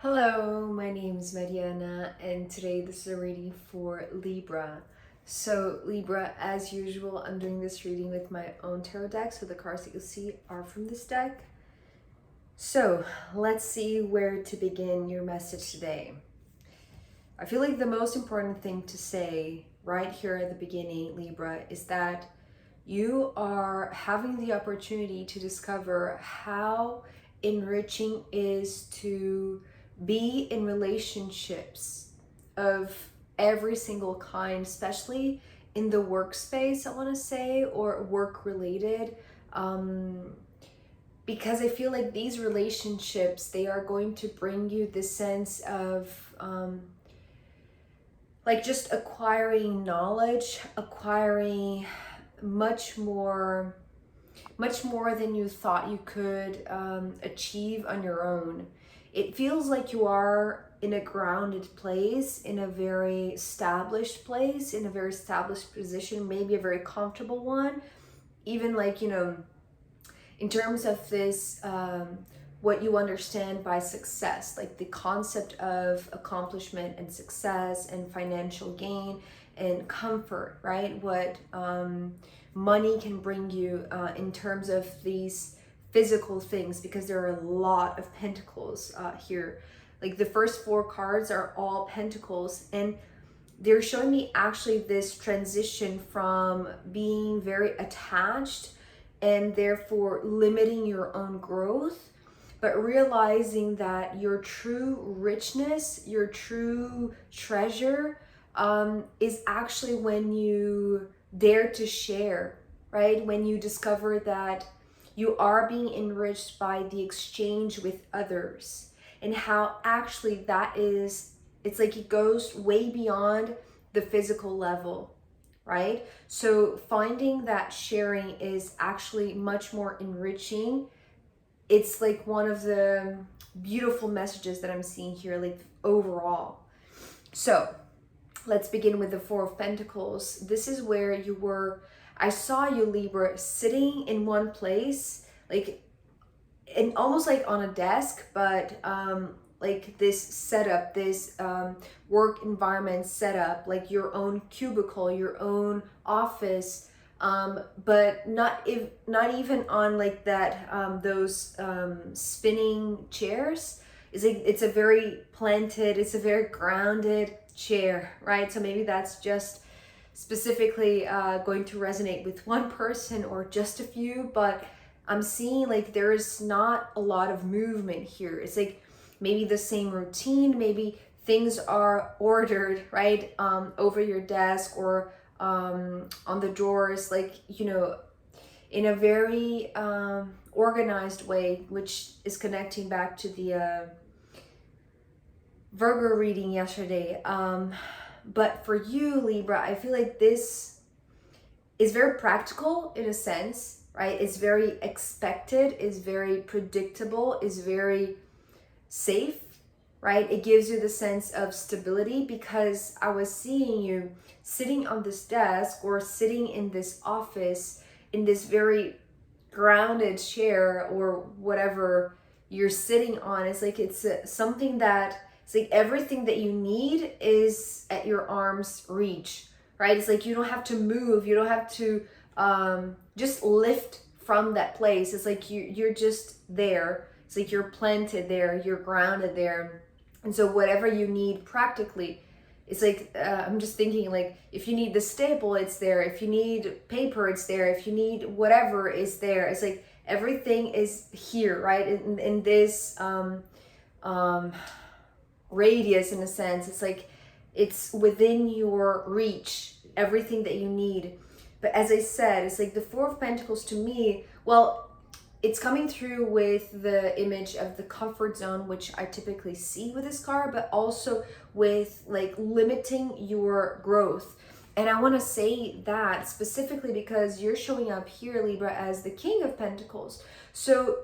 Hello, my name is Mariana, and today this is a reading for Libra. So, Libra, as usual, I'm doing this reading with my own tarot deck, so the cards that you'll see are from this deck. So, let's see where to begin your message today. I feel like the most important thing to say right here at the beginning, Libra, is that you are having the opportunity to discover how enriching is to be in relationships of every single kind, especially in the workspace, I want to say, or work related. Because I feel like these relationships, they are going to bring you this sense of like just acquiring knowledge, acquiring much more than you thought you could achieve on your own. It feels like you are in a grounded place, in a very established place, in a very established position, maybe a very comfortable one. Even like, in terms of this, what you understand by success, like the concept of accomplishment and success and financial gain and comfort, right? What money can bring you in terms of these physical things, because there are a lot of pentacles here. Like the first four cards are all pentacles, and they're showing me actually this transition from being very attached and therefore limiting your own growth, but realizing that your true richness, your true treasure, is actually when you dare to share, right? When you discover that you are being enriched by the exchange with others, and how actually that is, it's like it goes way beyond the physical level, right? So finding that sharing is actually much more enriching. It's like one of the beautiful messages that I'm seeing here, like overall. So let's begin with the Four of Pentacles. This is where you were, I saw you, Libra, sitting in one place, like, and almost like on a desk, but like this setup, this work environment setup, like your own cubicle, your own office, but not even on like that those spinning chairs. It's like it's a very planted, it's a very grounded chair, right? So maybe that's just specifically going to resonate with one person or just a few, but I'm seeing like there is not a lot of movement here. It's like maybe the same routine, maybe things are ordered, right, over your desk or on the drawers, like, in a very organized way, which is connecting back to the Virgo reading yesterday. But for you, Libra, I feel like this is very practical in a sense, right? It's very expected, is very predictable, is very safe, right? It gives you the sense of stability, because I was seeing you sitting on this desk or sitting in this office in this very grounded chair or whatever you're sitting on. It's like it's something that it's like everything that you need is at your arm's reach, right? It's like you don't have to move, you don't have to just lift from that place. It's like you're just there. It's like you're planted there, you're grounded there. And so whatever you need practically, it's like I'm just thinking, like, if you need the staple, it's there. If you need paper, it's there. If you need whatever, is there. It's like everything is here, right? In this radius, in a sense. It's like it's within your reach, everything that you need. But as I said, it's like the Four of Pentacles to me, well, it's coming through with the image of the comfort zone, which I typically see with this card, but also with like limiting your growth. And I want to say that specifically because you're showing up here, Libra, as the King of Pentacles. So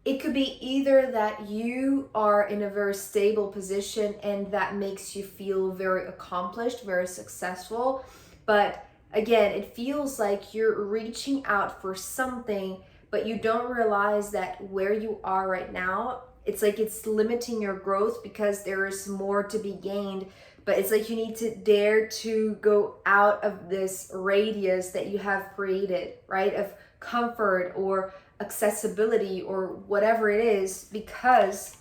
it could be either that you are in a very stable position and that makes you feel very accomplished, very successful. But again, it feels like you're reaching out for something, but you don't realize that where you are right now it's like it's limiting your growth because there is more to be gained. But it's like you need to dare to go out of this radius that you have created, right? Of comfort or accessibility or whatever it is, because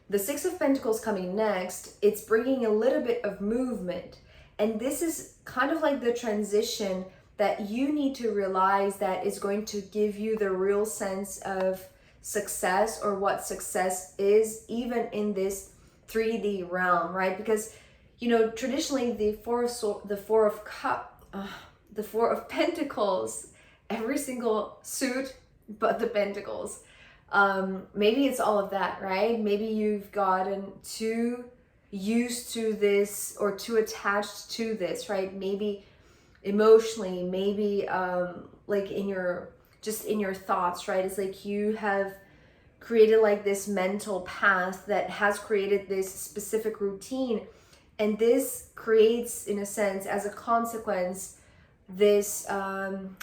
the Six of Pentacles coming next, it's bringing a little bit of movement. And this is kind of like the transition that you need to realize that is going to give you the real sense of success, or what success is, even in this 3D realm, right? Because, you know, traditionally the Four of Pentacles, every single suit but the Pentacles. Maybe it's all of that, right? Maybe you've gotten too used to this or too attached to this, right? Maybe emotionally, maybe like in your thoughts, right? It's like you have created like this mental path that has created this specific routine, and this creates, in a sense, as a consequence, this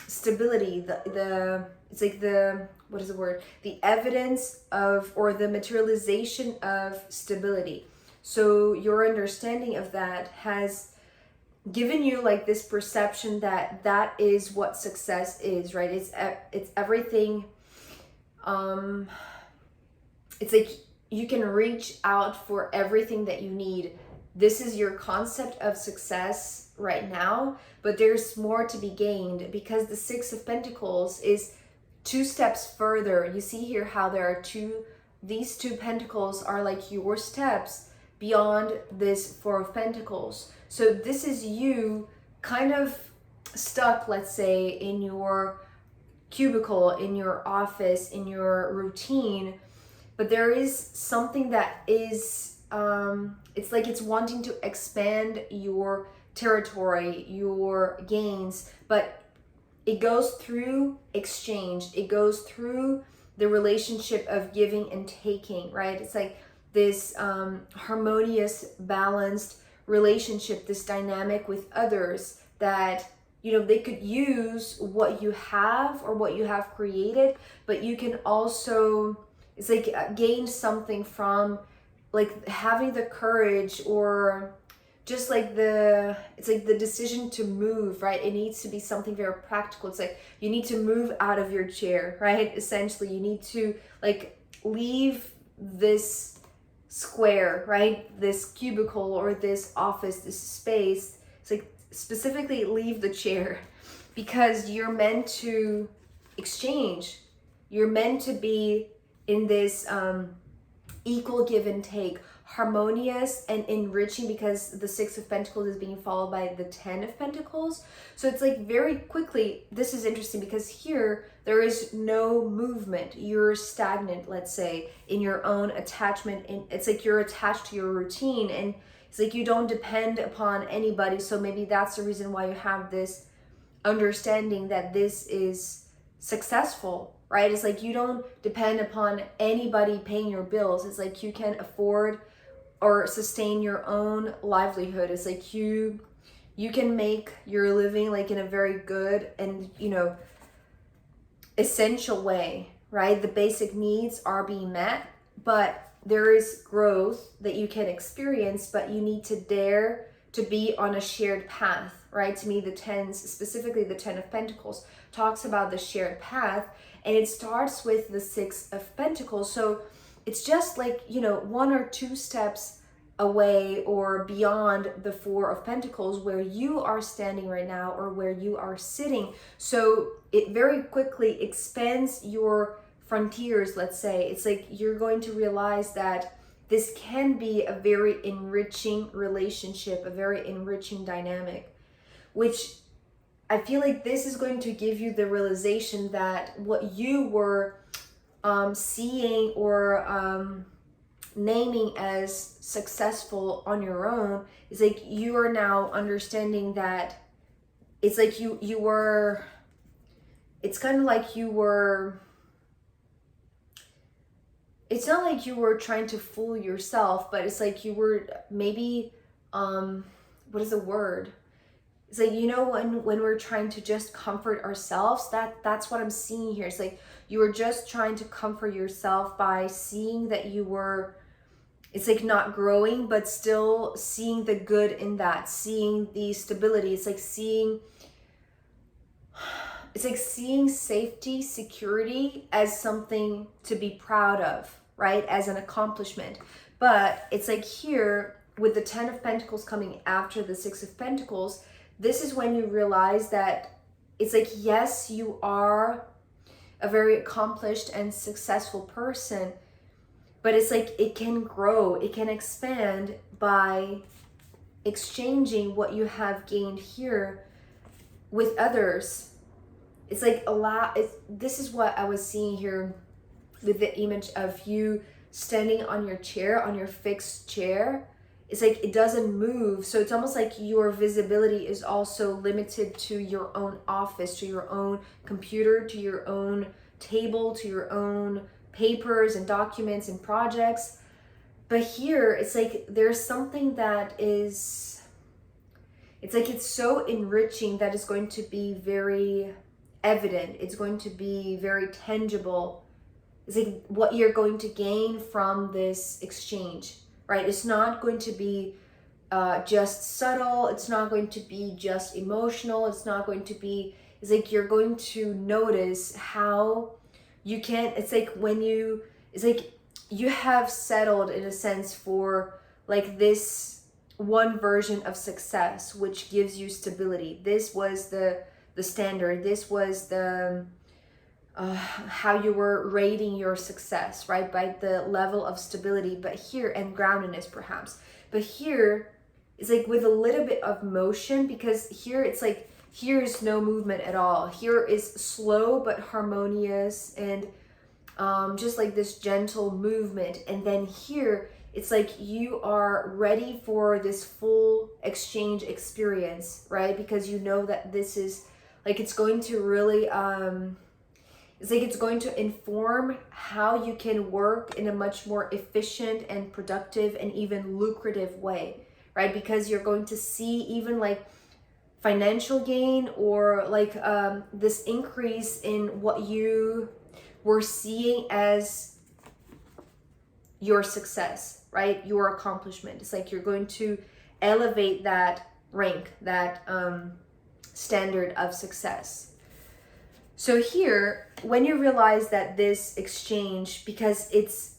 stability, the it's like the, what is the word, the evidence of, or the materialization of stability. So your understanding of that has given you like this perception that that is what success is, right? It's everything. It's like you can reach out for everything that you need. This is your concept of success right now, but there's more to be gained, because the Six of Pentacles is 2 steps further. You see here how there are these two pentacles are like your steps beyond this Four of Pentacles. So this is you kind of stuck, let's say, in your cubicle, in your office, in your routine, but there is something that is, it's like it's wanting to expand your territory, your gains, but it goes through exchange. It goes through the relationship of giving and taking, right? It's like this harmonious, balanced relationship, this dynamic with others that, you know, they could use what you have or what you have created, but you can also, it's like gain something from like having the courage, or just like it's like the decision to move, right? It needs to be something very practical. It's like you need to move out of your chair, right? Essentially, you need to like leave this square, right? This cubicle or this office, this space. It's like specifically leave the chair, because you're meant to exchange. You're meant to be in this equal give and take, harmonious and enriching, because the Six of Pentacles is being followed by the 10 of Pentacles. So it's like very quickly, this is interesting because here there is no movement. You're stagnant, let's say, in your own attachment. And it's like you're attached to your routine, and it's like you don't depend upon anybody. So maybe that's the reason why you have this understanding that this is successful, right? It's like you don't depend upon anybody paying your bills. It's like you can afford or sustain your own livelihood. It's like you can make your living like in a very good and, you know, essential way, right? The basic needs are being met, but there is growth that you can experience, but you need to dare to be on a shared path, right? To me, the tens, specifically the 10 of Pentacles, talks about the shared path, and it starts with the Six of Pentacles. So it's just like, you know, 1 or 2 steps away or beyond the Four of Pentacles where you are standing right now, or where you are sitting. So it very quickly expands your frontiers, let's say. It's like you're going to realize that this can be a very enriching relationship, a very enriching dynamic, which I feel like this is going to give you the realization that what you were seeing or naming as successful on your own is like you are now understanding that it's like you were, it's kind of like you were, it's not like you were trying to fool yourself, but it's like you were maybe, what is the word? It's like, you know, when we're trying to just comfort ourselves, that's what I'm seeing here. It's like you were just trying to comfort yourself by seeing that you were, it's like not growing, but still seeing the good in that, seeing the stability. It's like seeing safety, security as something to be proud of, right? As an accomplishment. But it's like here with the 10 of Pentacles coming after the 6 of Pentacles, this is when you realize that it's like, yes, you are a very accomplished and successful person, but it's like it can grow, it can expand by exchanging what you have gained here with others. It's like this is what I was seeing here with the image of you standing on your chair, on your fixed chair. It's like it doesn't move. So it's almost like your visibility is also limited to your own office, to your own computer, to your own table, to your own papers and documents and projects. But here, it's like there's something that is, it's like it's so enriching that it's going to be very evident. It's going to be very tangible. It's like what you're going to gain from this exchange, right? It's not going to be just subtle. It's not going to be just emotional. It's not going to be, it's like you're going to notice how you can, it's like when you, it's like you have settled in a sense for like this one version of success, which gives you stability. This was the standard. This was the how you were rating your success, right? By the level of stability, but here, and groundedness perhaps. But here, it's like with a little bit of motion, because here it's like, here is no movement at all. Here is slow but harmonious and just like this gentle movement. And then here, it's like you are ready for this full exchange experience, right? Because you know that this is like, it's going to really, it's like it's going to inform how you can work in a much more efficient and productive and even lucrative way, right? Because you're going to see even like financial gain or like this increase in what you were seeing as your success, right? Your accomplishment. It's like you're going to elevate that rank, that standard of success. So here, when you realize that this exchange, because it's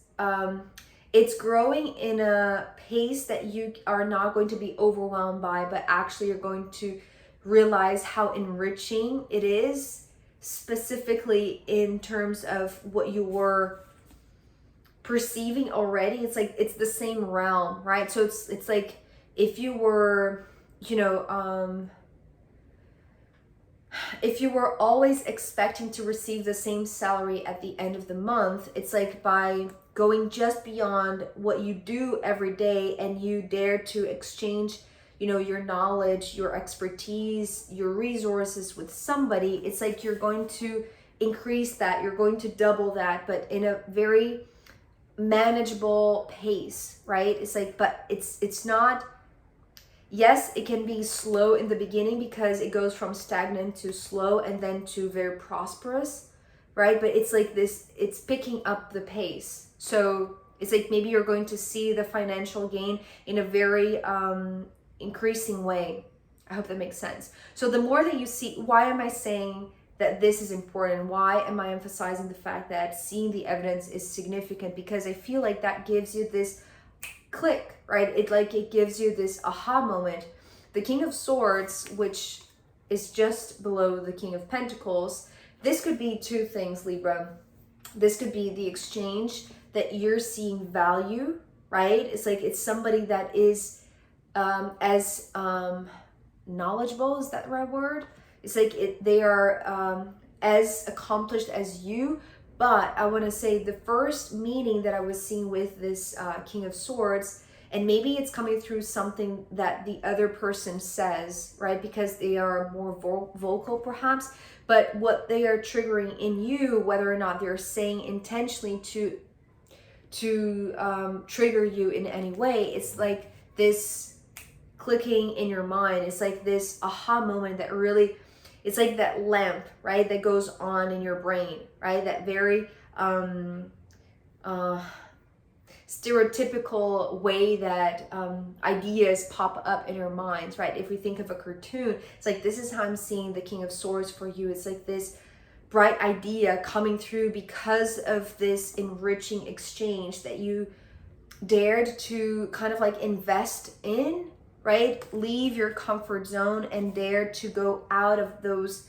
growing in a pace that you are not going to be overwhelmed by, but actually you're going to realize how enriching it is, specifically in terms of what you were perceiving already. It's like it's the same realm, right? So it's like if you were, you know, if you were always expecting to receive the same salary at the end of the month, it's like by going just beyond what you do every day and you dare to exchange, you know, your knowledge, your expertise, your resources with somebody, it's like you're going to increase that, you're going to double that, but in a very manageable pace, right? It's like, but it's not, yes, it can be slow in the beginning because it goes from stagnant to slow and then to very prosperous, right? But it's like this, it's picking up the pace. So it's like maybe you're going to see the financial gain in a very increasing way. I hope that makes sense. So the more that you see, why am I saying that this is important? Why am I emphasizing the fact that seeing the evidence is significant? Because I feel like that gives you this click, right? It gives you this aha moment. The King of Swords, which is just below the King of Pentacles, this could be two things, Libra. This could be the exchange that you're seeing value, right? It's like it's somebody that is as knowledgeable, is that the right word? It's like they are as accomplished as you. But I want to say the first meaning that I was seeing with this King of Swords, and maybe it's coming through something that the other person says, right? Because they are more vocal perhaps, but what they are triggering in you, whether or not they're saying intentionally to trigger you in any way, it's like this clicking in your mind. It's like this aha moment that really, it's like that lamp, right, that goes on in your brain, right? That very uh, stereotypical way that ideas pop up in our minds, right? If we think of a cartoon, it's like, this is how I'm seeing the King of Swords for you. It's like this bright idea coming through because of this enriching exchange that you dared to kind of like invest in, right? Leave your comfort zone and dare to go out of those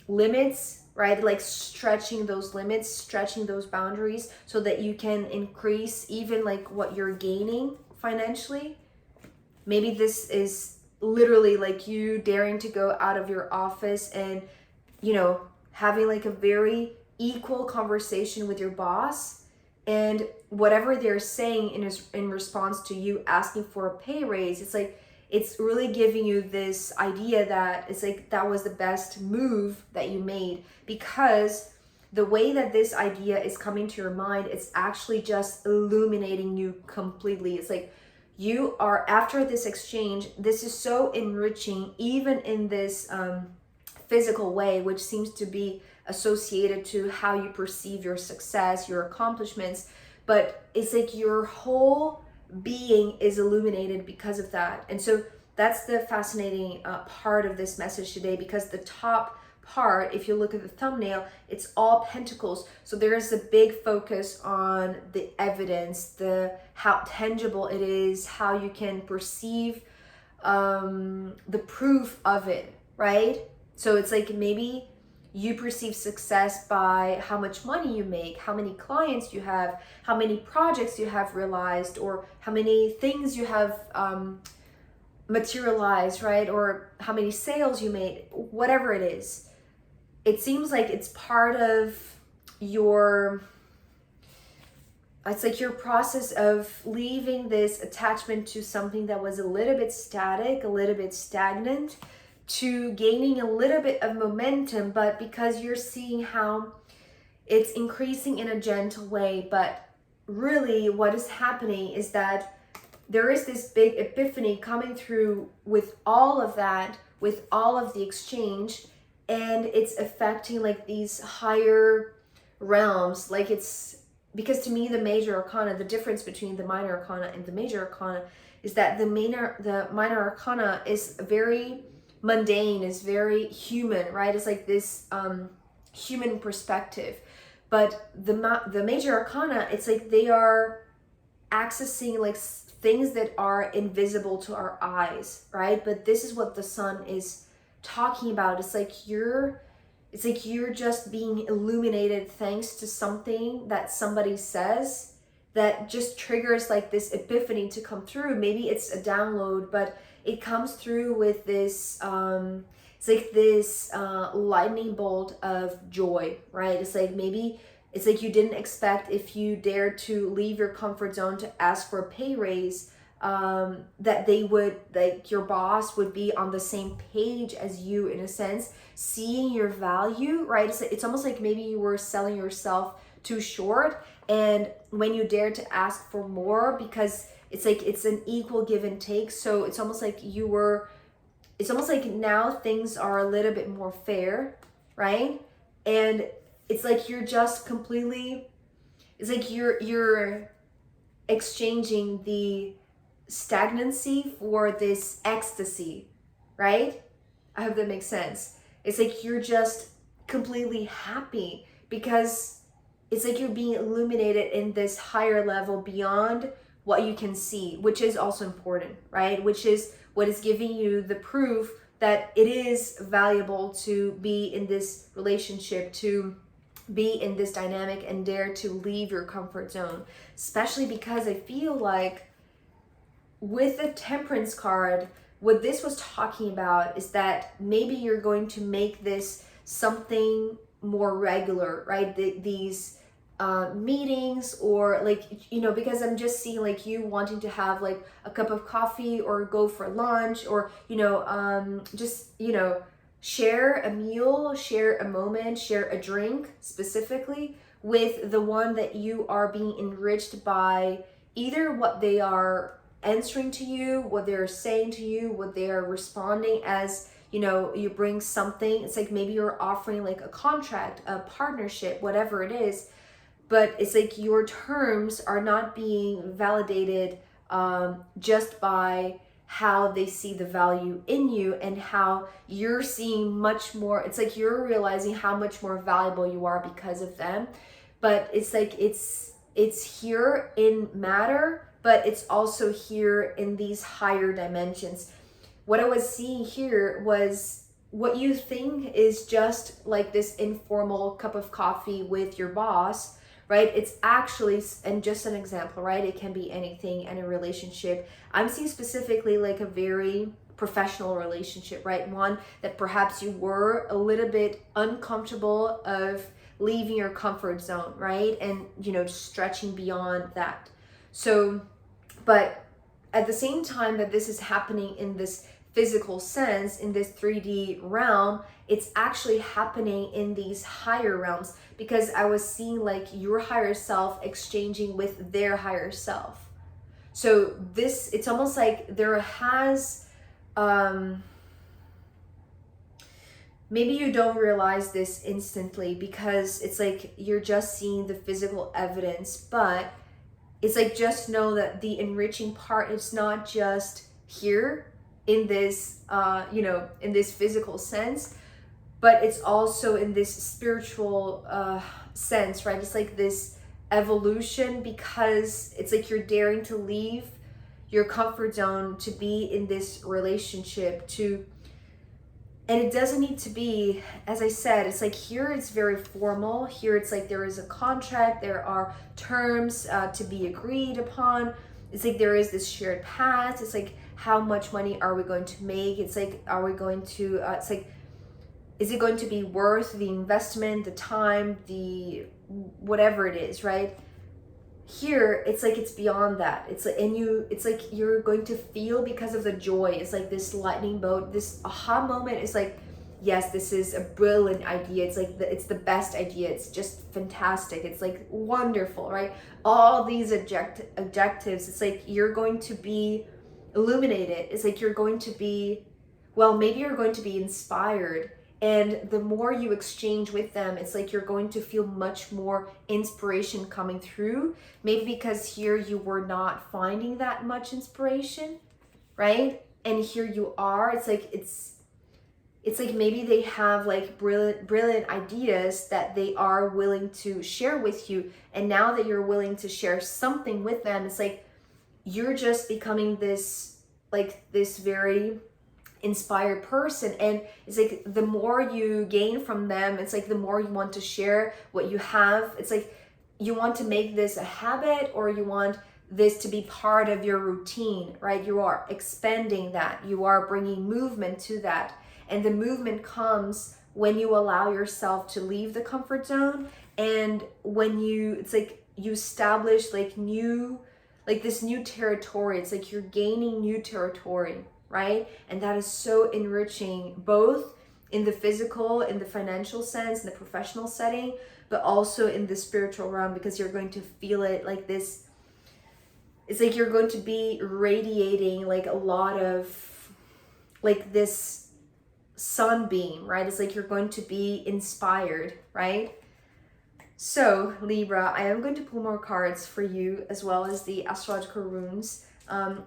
limits, right? Like stretching those limits, stretching those boundaries so that you can increase even like what you're gaining financially. Maybe this is literally like you daring to go out of your office and, you know, having like a very equal conversation with your boss, and whatever they're saying in response to you asking for a pay raise, it's like, it's really giving you this idea that it's like that was the best move that you made, because the way that this idea is coming to your mind, it's actually just illuminating you completely. It's like you are, after this exchange, this is so enriching, even in this physical way, which seems to be associated to how you perceive your success, your accomplishments, but it's like your whole being is illuminated because of that. And so that's the fascinating part of this message today, because the top part, if you look at the thumbnail, it's all pentacles. So there is a big focus on the evidence, the how tangible it is, how you can perceive the proof of it, right? So it's like, maybe you perceive success by how much money you make, how many clients you have, how many projects you have realized, or how many things you have materialized, right? Or how many sales you made, whatever it is. It seems like it's part of your, it's like your process of leaving this attachment to something that was a little bit static, a little bit stagnant, to gaining a little bit of momentum, but because you're seeing how it's increasing in a gentle way. But really what is happening is that there is this big epiphany coming through with all of that, with all of the exchange, and it's affecting like these higher realms. Like, it's because to me, the major arcana, the difference between the minor arcana and the major arcana is that the minor arcana is very mundane, is very human, right? It's like this human perspective. But the major arcana, it's like they are accessing like things that are invisible to our eyes, right? But this is what the sun is talking about. It's like you're just being illuminated thanks to something that somebody says that just triggers like this epiphany to come through. Maybe it's a download, but it comes through with this it's like this lightning bolt of joy, right? It's like, maybe it's like you didn't expect, if you dared to leave your comfort zone to ask for a pay raise, that they would, like, your boss would be on the same page as you, in a sense, seeing your value, right? It's almost like maybe you were selling yourself too short, and when you dared to ask for more, because it's like it's an equal give and take, so it's almost like it's almost like now things are a little bit more fair, right? And it's like you're just completely, it's like you're exchanging the stagnancy for this ecstasy, right? I hope that makes sense. It's like you're just completely happy because it's like you're being illuminated in this higher level beyond what you can see, which is also important, right? Which is what is giving you the proof that it is valuable to be in this relationship, to be in this dynamic, and dare to leave your comfort zone. Especially because I feel like with the Temperance card, what this was talking about is that maybe you're going to make this something more regular, right? These meetings, or like, you know, because I'm just seeing like you wanting to have like a cup of coffee or go for lunch, or, you know, just, you know, share a meal, share a moment, share a drink specifically with the one that you are being enriched by, either what they are answering to you, what they're saying to you, what they are responding as you know, you bring something. It's like maybe you're offering like a contract, a partnership, whatever it is, but it's like your terms are not being validated just by how they see the value in you and how you're seeing much more. It's like you're realizing how much more valuable you are because of them. But it's like it's here in matter, but it's also here in these higher dimensions. What I was seeing here was what you think is just like this informal cup of coffee with your boss, right? It's actually, and just an example, right? It can be anything, any relationship. I'm seeing specifically like a very professional relationship, right? One that perhaps you were a little bit uncomfortable of leaving your comfort zone, right? And, you know, stretching beyond that. So, but at the same time that this is happening in this physical sense, in this 3D realm, it's actually happening in these higher realms, because I was seeing like your higher self exchanging with their higher self. So this, it's almost like there has, maybe you don't realize this instantly because it's like you're just seeing the physical evidence, but it's like just know that the enriching part is not just here in this you know, in this physical sense, but it's also in this spiritual sense, right? It's like this evolution, because it's like you're daring to leave your comfort zone to be in this relationship, to, and it doesn't need to be, as I said, it's like here it's very formal. Here it's like there is a contract, there are terms to be agreed upon. It's like there is this shared path. It's like, how much money are we going to make? It's like, are we going to, it's like, is it going to be worth the investment, the time, the whatever it is, right? Here it's like it's beyond that. It's like, and you, it's like you're going to feel, because of the joy, it's like this lightning bolt, this aha moment is like, yes, this is a brilliant idea. It's like it's the best idea. It's just fantastic. It's like wonderful, right? All these objectives, it's like you're going to be illuminated. It's like you're going to be, well, maybe you're going to be inspired. And the more you exchange with them, it's like you're going to feel much more inspiration coming through. Maybe because here you were not finding that much inspiration, right? And here you are. It's like maybe they have like brilliant ideas that they are willing to share with you. And now that you're willing to share something with them, it's like you're just becoming this, like this very inspired person. And it's like the more you gain from them, it's like the more you want to share what you have. It's like you want to make this a habit, or you want this to be part of your routine, right? You are expanding that, you are bringing movement to that. And the movement comes when you allow yourself to leave the comfort zone, and when you, it's like you establish like new, like this new territory. It's like you're gaining new territory, right? And that is so enriching, both in the physical, in the financial sense, in the professional setting, but also in the spiritual realm, because you're going to feel it like this. It's like you're going to be radiating like a lot of like this sunbeam, right? It's like you're going to be inspired, right? So Libra, I am going to pull more cards for you, as well as the astrological runes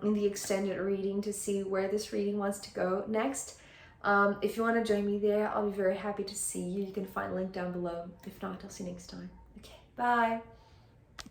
in the extended reading, to see where this reading wants to go next. If you want to join me there, I'll be very happy to see you. You can find a link down below. If not, I'll see you next time. Okay, bye.